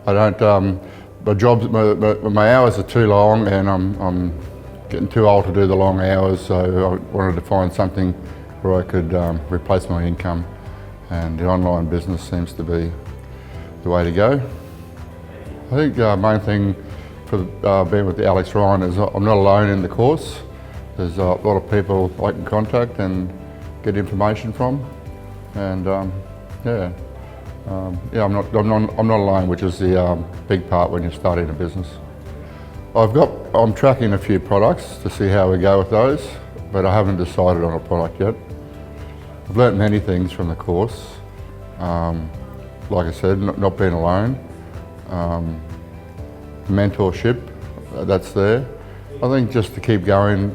I don't. My hours are too long, and I'm getting too old to do the long hours. So I wanted to find something where I could replace my income, and the online business seems to be the way to go. I think the main thing for being with Alex Ryan is I'm not alone in the course. There's a lot of people I can contact and get information from, and I'm not alone, which is the big part when you're starting a business. I'm tracking a few products to see how we go with those, but I haven't decided on a product yet. I've learnt many things from the course. Like I said, not being alone, mentorship, that's there. I think just to keep going,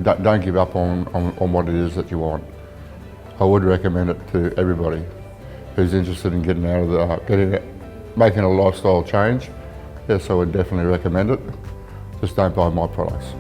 don't give up on what it is that you want. I would recommend it to everybody who's interested in getting out of making a lifestyle change. Yes, I would definitely recommend it. Just don't buy my products.